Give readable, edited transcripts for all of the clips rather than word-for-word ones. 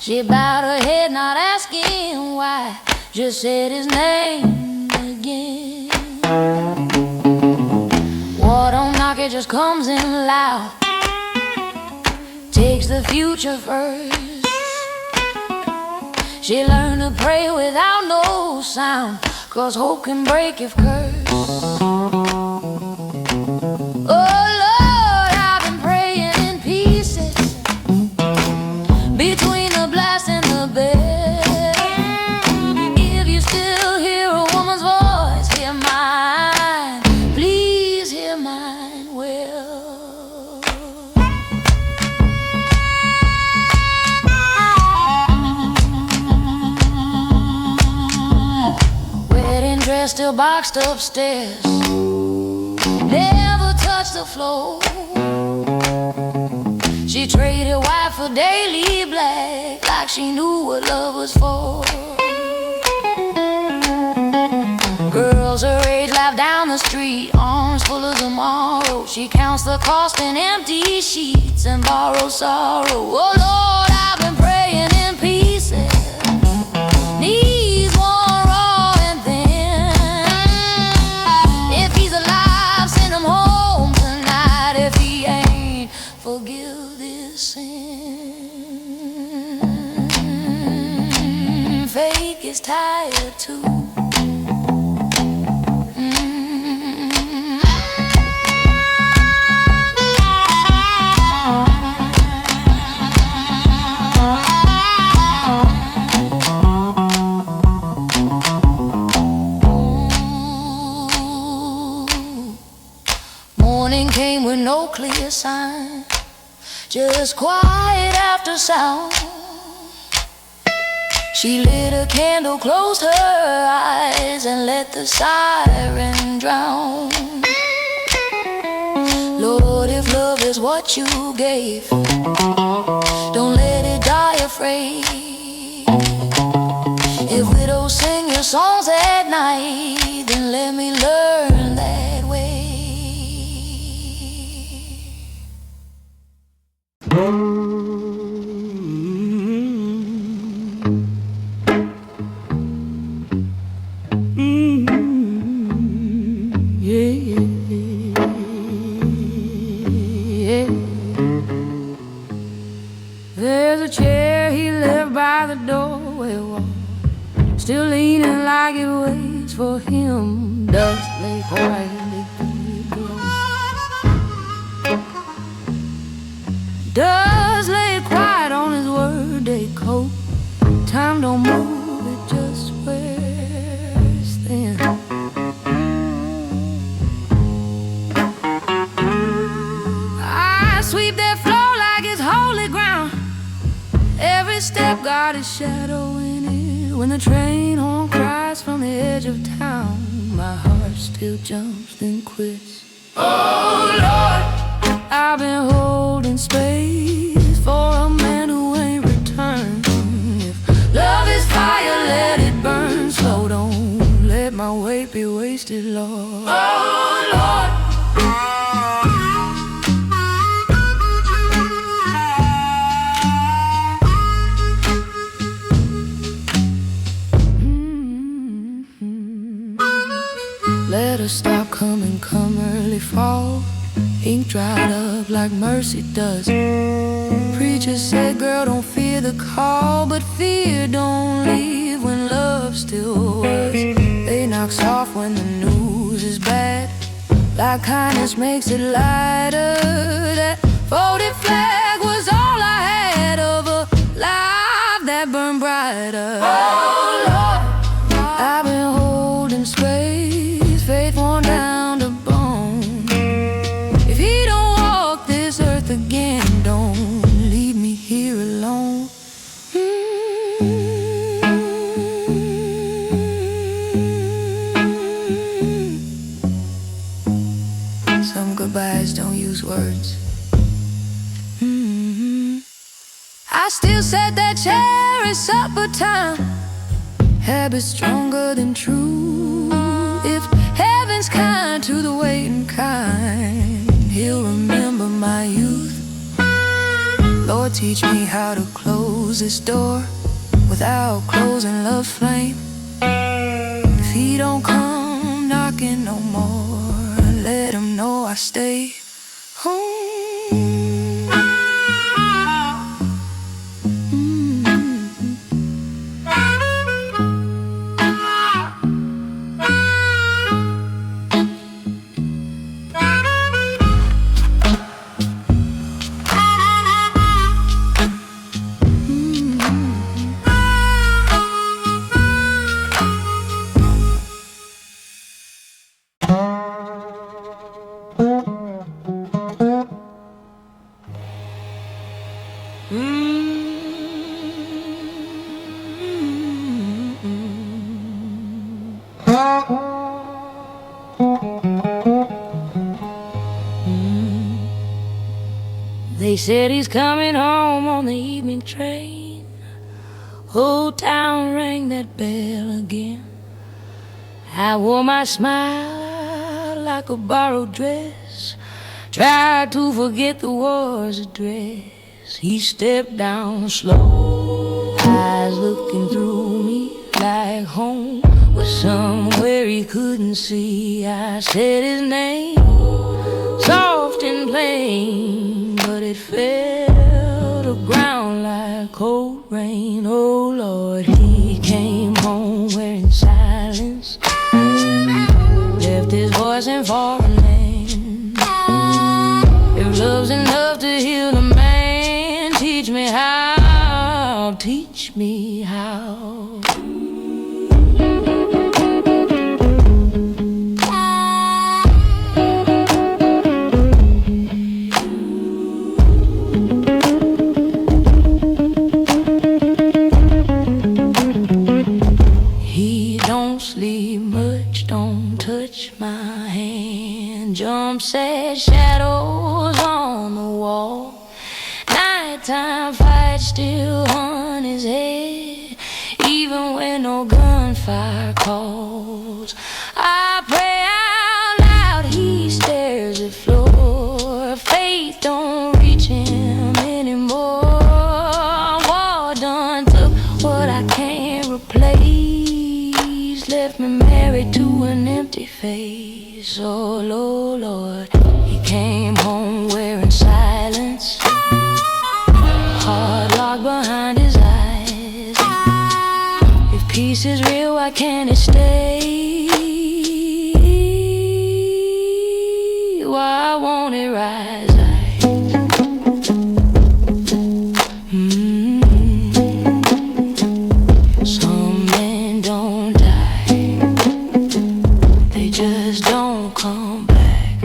She bowed her head, not asking why, just said his name again. War don't knock, it just comes in loud. Takes the future first. She learned to pray without no sound, 'cause hope can break if cursed. Oh Lord, I've been praying in pieces between the blast and the bell. If you still hear a woman's voice, hear mine, please hear mine well. Wedding dress still boxed upstairs, never touched the floor. She traded white for daily black, like she knew what love was for. Girls her age laugh down the street, arms full of tomorrow. She counts the cost in empty sheets and borrows sorrow. Oh Lord, I've been praying in pieces, knees worn raw and thin. If he's alive, send him home tonight. If he ain't, forgive this sin. Fake is tired too. Morning came with no clear sign, just quiet after sound. She lit a candle, closed her eyes, and let the siren drown. Lord, if love is what you gave, don't let it die afraid. If widows sing your songs at night, then let me learn that way. There's a chair he left by the doorway wall, still leaning like it waits for him. Dust lay quietly through the door. Dust lay quiet on his workday coat. Time don't move, it just wears thin. I sweep that floor like it's holy ground. Every step got a shadow in it. When the train horn cries from the edge of town, my heart still jumps then quits. Oh Lord, I've been holding space for a man who ain't returned. If love is fire, let it burn slow. Don't let my weight be wasted, Lord. Oh Lord, let her stop coming, come early fall. Ink dried up like mercy does. Preacher said, girl, don't fear the call, but fear don't leave when love still was. They knock soft when the news is bad, like kindness makes it lighter. That folded flag was all I had of a life that burned brighter. Oh Lord, I've been holding space, faith worn down to bone. If he don't walk this earth again, don't leave me here alone. Some goodbyes don't use words. I still set that chair at supper time. Habits stronger than truth. If heaven's kind to the waiting kind, he'll remember my youth. Lord, teach me how to close this door without closing love's flame. If he don't come knocking no more, let him know I stay home. They said he's coming home on the evening train. Whole town rang that bell again. I wore my smile like a borrowed dress, tried to forget the war's address. He stepped down slow, eyes looking through me like home was somewhere he couldn't see. I said his name, soft and plain, but it fell to ground like cold rain. Oh Lord, he came home wearing silence, left his voice in foreign land. If love's enough to heal a man, teach me how, teach me how. Sleep much, don't touch my hand. Jump sad shadows on the wall. Nighttime fights still on his head, even when no gunfire calls. I pray out loud, he stares at floor. Faith don't reach him anymore. War done took what I can't replace, left me married to an empty face. Oh Lord, he came home wearing silence, heart locked behind his eyes. If peace is real, why can't it stay? Why won't it rise? Some men don't die, they just don't come back.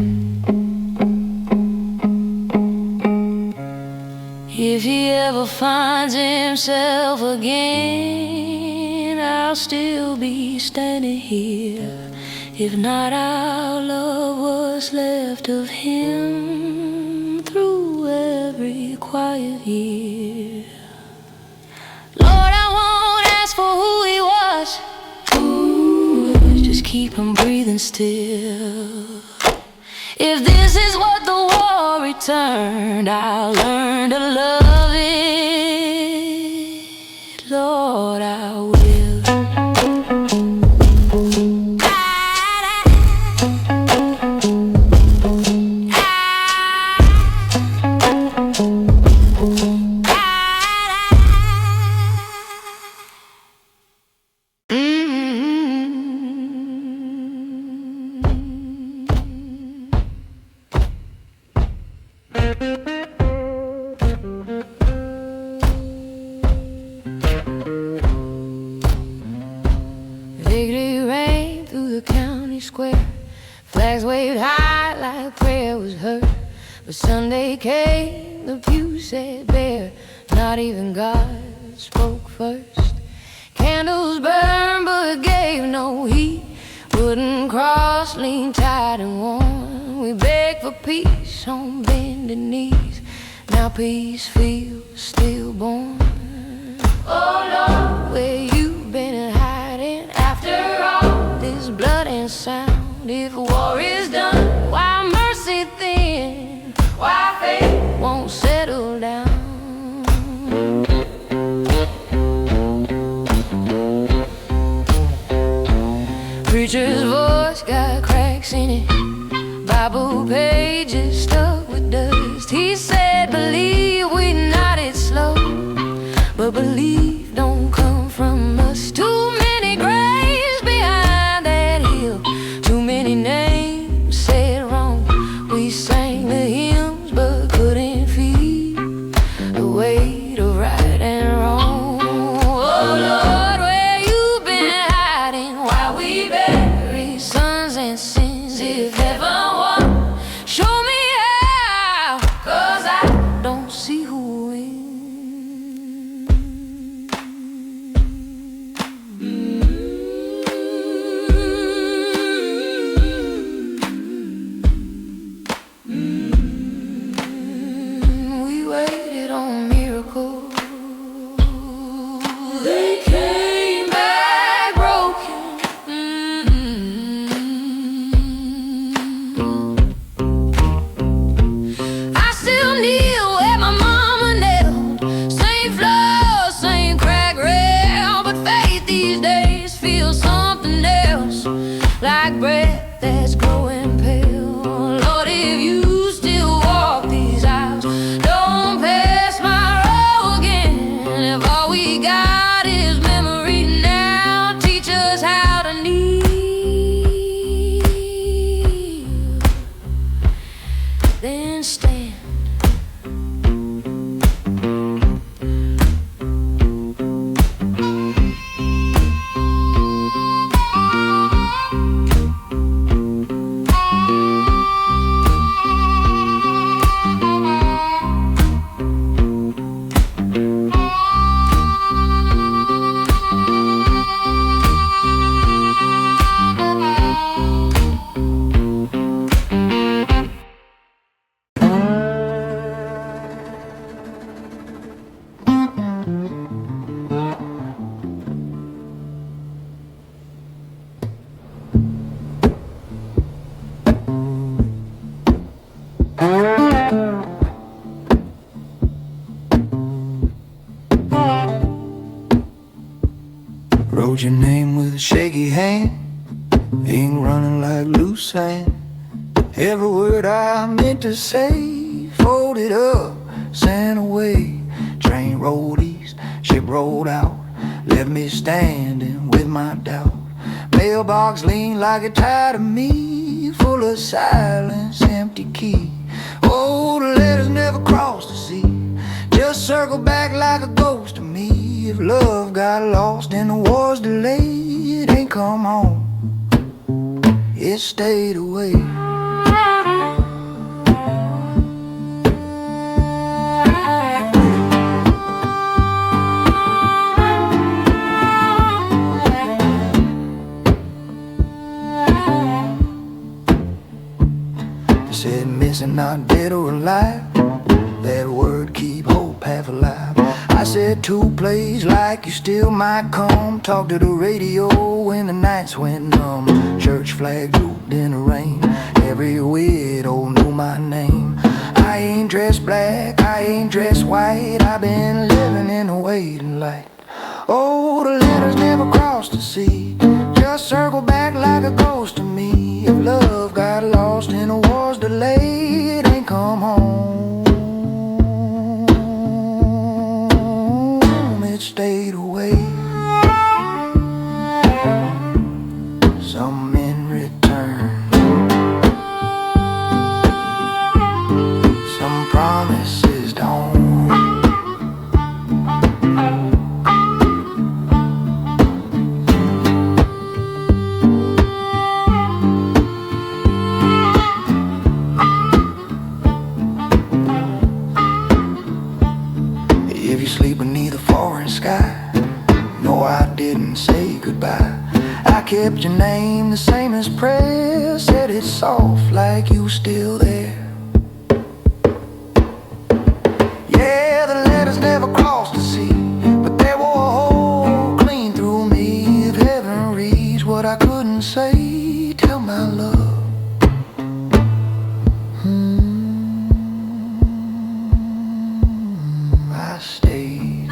If he ever finds himself again, I'll still be standing here. If not, our love was left of him through every quiet year. Lord, I won't ask for who he was, just keep him breathing still. If this is what the war returned, I'll learn to love it. Lord, I will. Victory rang through the county square, flags waved high like prayer was heard. But Sunday came, the pew said bare, not even God spoke first. Candles burned but gave no heat, wooden cross leaned tight and worn. We begged for peace on bended knees, now peace feels stillborn. Oh Lord, where you been hiding after all this blood and sound? If war is done, why mercy thin? Why faith won't settle down? but belief don't come from us. Too many graves behind that hill, too many names said wrong. We sang the hymns but couldn't feel the weight of right and wrong. Oh Lord, where you been hiding while we bury sons and sins? If heaven won, show me how, 'cause I don't see who wins. We waited on miracles, they came back broken. I still kneel where my mama knelt, same floor, same crack rail, but faith these days feels something else, like breath that's growing pale. Lord, if you still walk these aisles, don't pass my row again. If all we got is memory now, teach us how to kneel, then stand. Wrote your name with a shaky hand, ink running like loose sand. Every word I meant to say, folded up, sent away. Train rolled east, ship rolled out, left me standing with my doubt. Mailbox leaned like it tied to me, full of silence, empty key. Oh, the letters never crossed the sea, just circled back like a ghost to me. If love got lost and the war's delayed, it ain't come home, it stayed away. Said missing, not dead or alive, that word keep hope half alive. I said two plays like you still might come. Talk to the radio when the nights went numb. Church flag drooped in the rain, every widow knew my name. I ain't dressed black, I ain't dressed white, I've been living in the waiting light. Oh, the letters never crossed the sea, just circle back like a ghost to me. If love got lost and the war's delayed, it ain't come home, it stayed away. Some in return, some promises don't. If you sleep beneath a foreign sky, no, I didn't say goodbye. I kept your name the same as prayer, said it soft like you still there. Yeah, the letters never crossed the sea, but they wore a hole clean through me. If heaven reads what I couldn't say, tell my love. I stayed.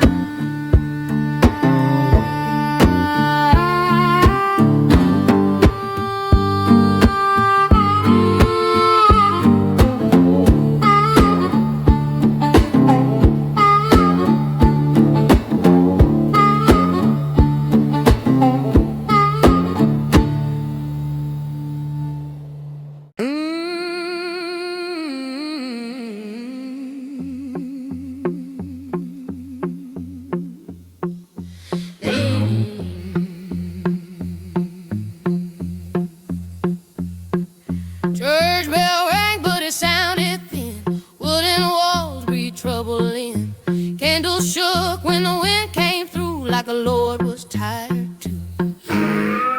look when the wind came through, like the Lord was tired too.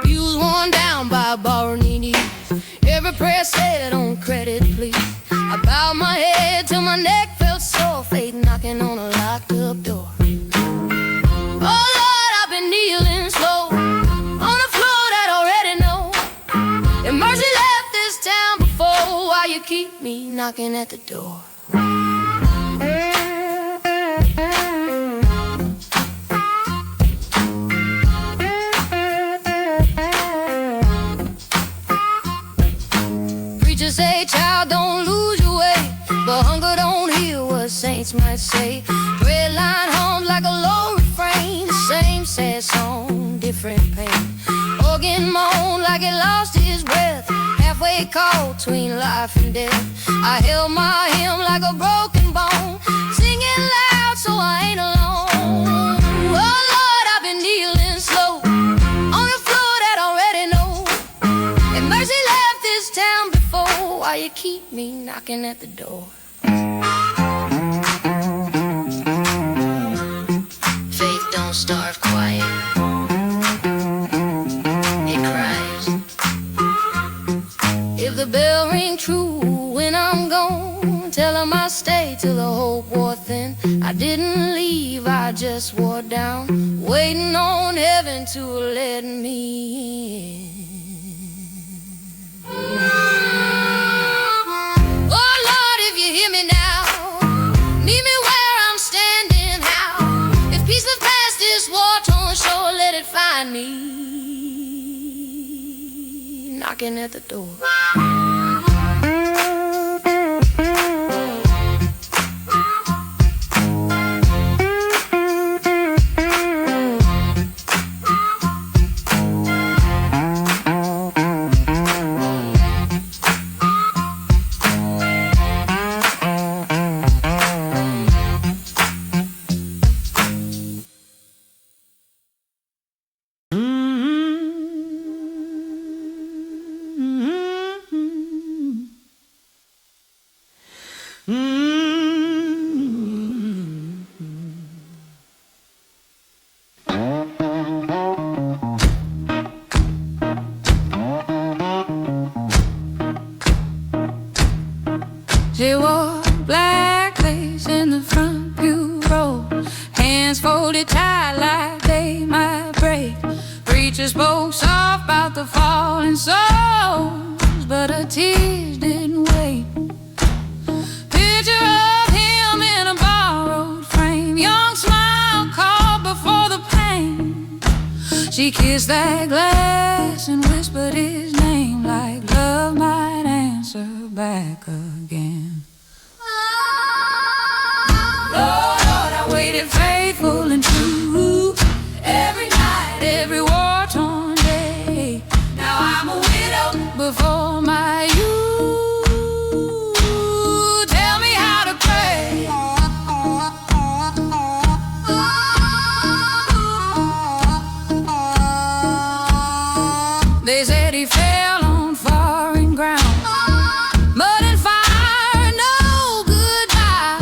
Pews worn down by borrowed knees, every prayer said on credit, please. I bowed my head till my neck felt sore, fate knocking on a locked up door. Oh Lord, I've been kneeling slow on a floor that already know. If mercy left this town before, why you keep me knocking at the door? Preachers say, child, don't lose your way, but hunger don't heal, what saints might say. Red line hums like a low refrain, the same sad song, different pain. Organ moan like it lost his breath, halfway caught between life and death. I held my hymn like a broken bone, singing loud so I ain't alone. Oh Lord, I've been kneeling slow on a floor that already know. If mercy left this town before, why you keep me knocking at the door? Faith don't starve quiet, it cries. If the bell ring true when I'm gone, tell 'em I stay till the hope wore thin. I didn't leave, I just wore down, waiting on heaven to let me in. Oh Lord, if you hear me now, meet me where I'm standing. How? If peace live past this war-torn shore, let it find me knocking at the door. She wore black lace in the front pew row, hands folded tight like they might break. Preacher spoke soft about the fallen souls, but her tears didn't wait. Picture of him in a borrowed frame, young smile caught before the pain. She kissed that glass and whispered his name, like love might answer back again. Lord, I waited faithful and true, every night, every war-torn day. Now I'm a widow before my youth. Tell me how to pray. They said he fell on foreign ground, mud and fire, no goodbye,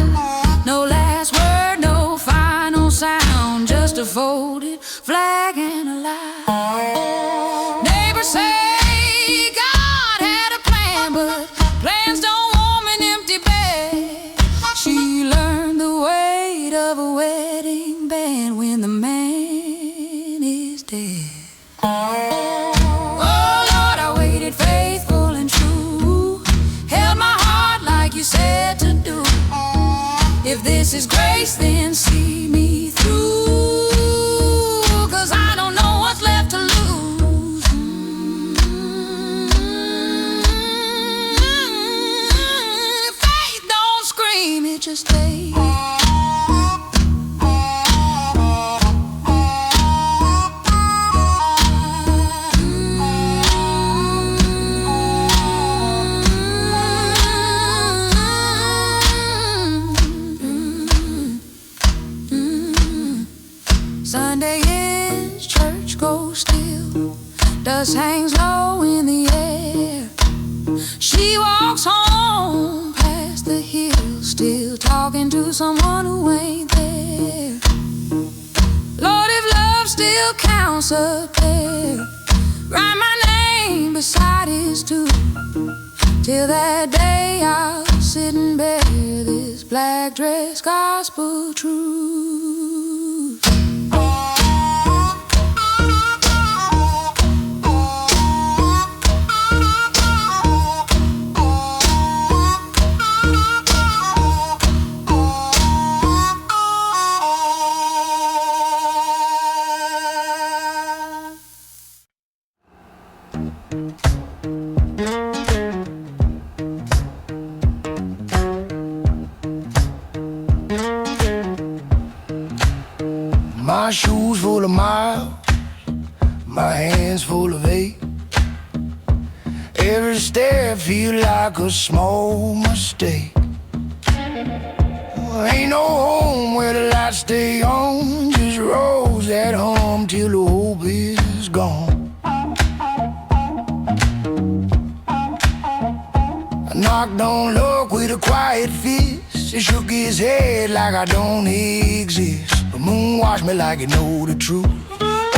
no last word, no final sound, just a folded flag and a lie. Neighbors say God had a plan, but plans don't warm an empty bed. She learned the weight of a wedding band when the man is dead. Faithful and true, held my heart like you said to do. If this is grace, then see me through, 'cause I don't know what's left to lose. Faith don't scream, it just stays. Sunday is church goes still, dust hangs low in the air. She walks home past the hill, still talking to someone who ain't there. house up there. Write my name beside his tomb. Till that day I'll sit and bear this black dress gospel truth. My shoes full of miles, my hands full of hate. Every step feel like a small mistake. Ain't no home where the lights stay on, just roads that hum till the hope is gone. I knocked on luck with a quiet fist. He shook his head like I don't exist. The moon watched me like it know the truth.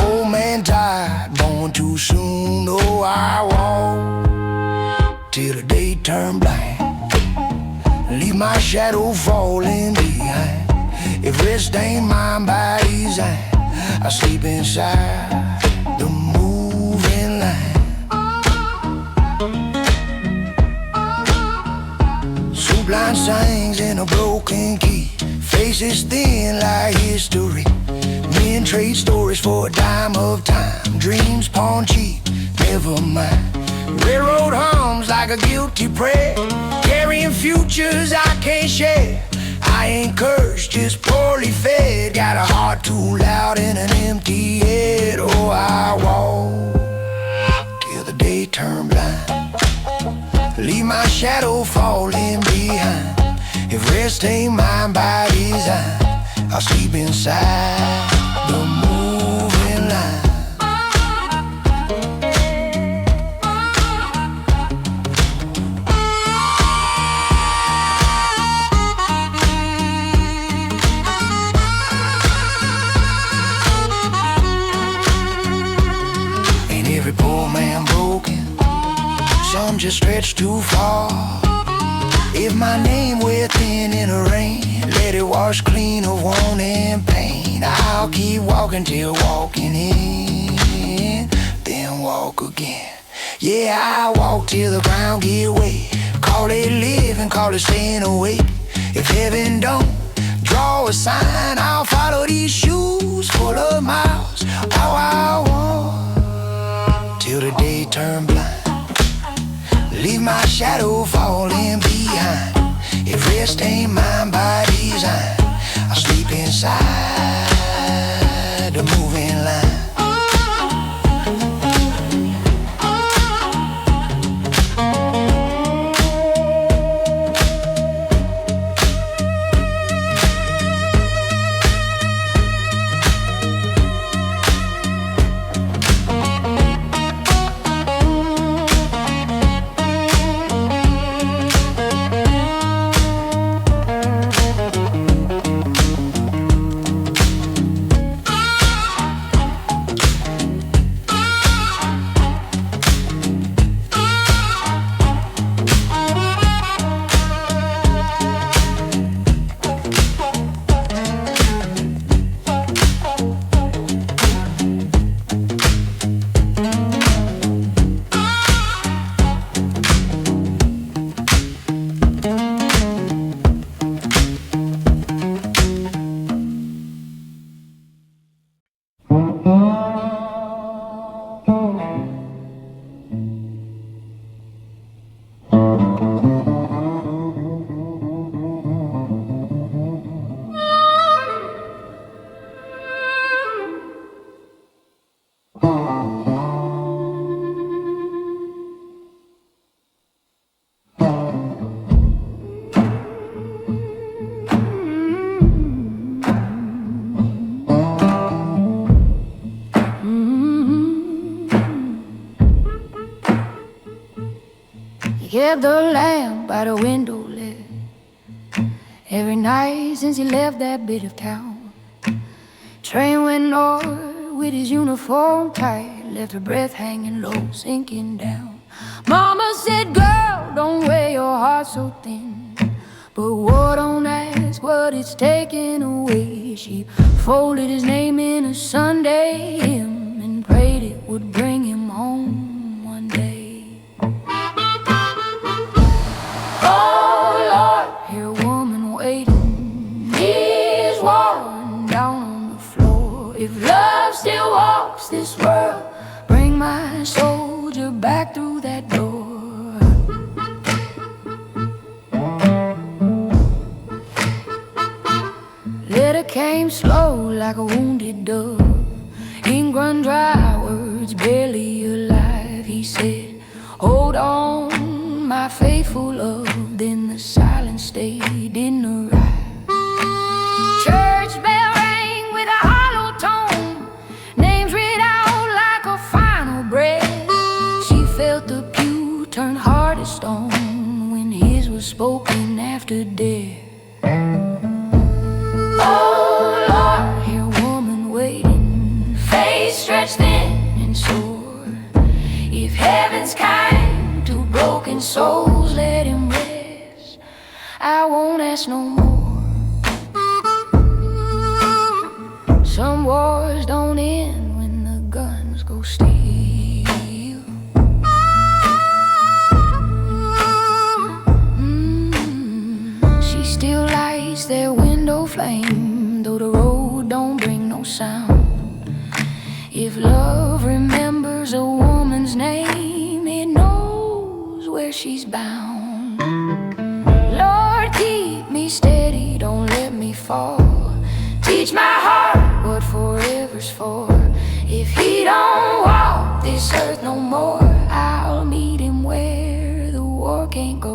Old man tired, born too soon. Oh, I walk till the day turned blind, leave my shadow falling behind. If rest ain't mine by design, I sleep inside the moving line. Soup line sings in a broken key, faces thin like history. Men trade stories for a dime of time, dreams pawn cheap, never mind. Railroad hums like a guilty prayer, carrying futures I can't share. I ain't cursed, just poorly fed, got a heart too loud and an empty head. Oh, I walk till the day turned blind, leave my shadow falling behind. If rest ain't mine by design, I'll sleep inside the moving line. Ain't every poor man broken, some just stretch too far. If my name wear thin in the rain, let it wash clean of want and pain. I'll keep walking till walking in, then walk again. Yeah, I walk till the ground get wet. Call it living, call it staying awake. If heaven don't draw a sign, I'll follow these shoes full of miles. Oh, I walk till the day turn blind, leave my shadow falling behind. If rest ain't mine by design, I'll sleep inside the moving line. Kept the lamp by the window lit every night since he left that bit of town. Train went north with his uniform tight, left her breath hanging low, sinking down. Mama said, girl, don't wear your heart so thin, but war don't ask what it's taking away. She folded his name in a Sunday hymn and prayed it would bring him home one day. Oh Lord, hear a woman waiting, knees worn down on the floor. If love still walks this world, bring my soldier back through that door. Letter came slow like a wounded dove, ink run dry, words barely alive. He said, hold on, my faithful love. Then the silence stayed in the ride. Church bell rang with a hollow tone, names read out like a final breath. She felt the pew turn hard as stone when his was spoken after death. Oh Lord, hear a woman waiting, face stretched thin and sore. If heaven's kind to broken souls, let him rest. I won't ask no more. Some wars don't end when the guns go still. She still lights their window flame, though the road don't bring no sound. If love remembers a woman's name, it knows where she's bound. Lord, keep me steady, don't let me fall. Teach my heart what forever's for. If he don't walk this earth no more, I'll meet him where the war can't go.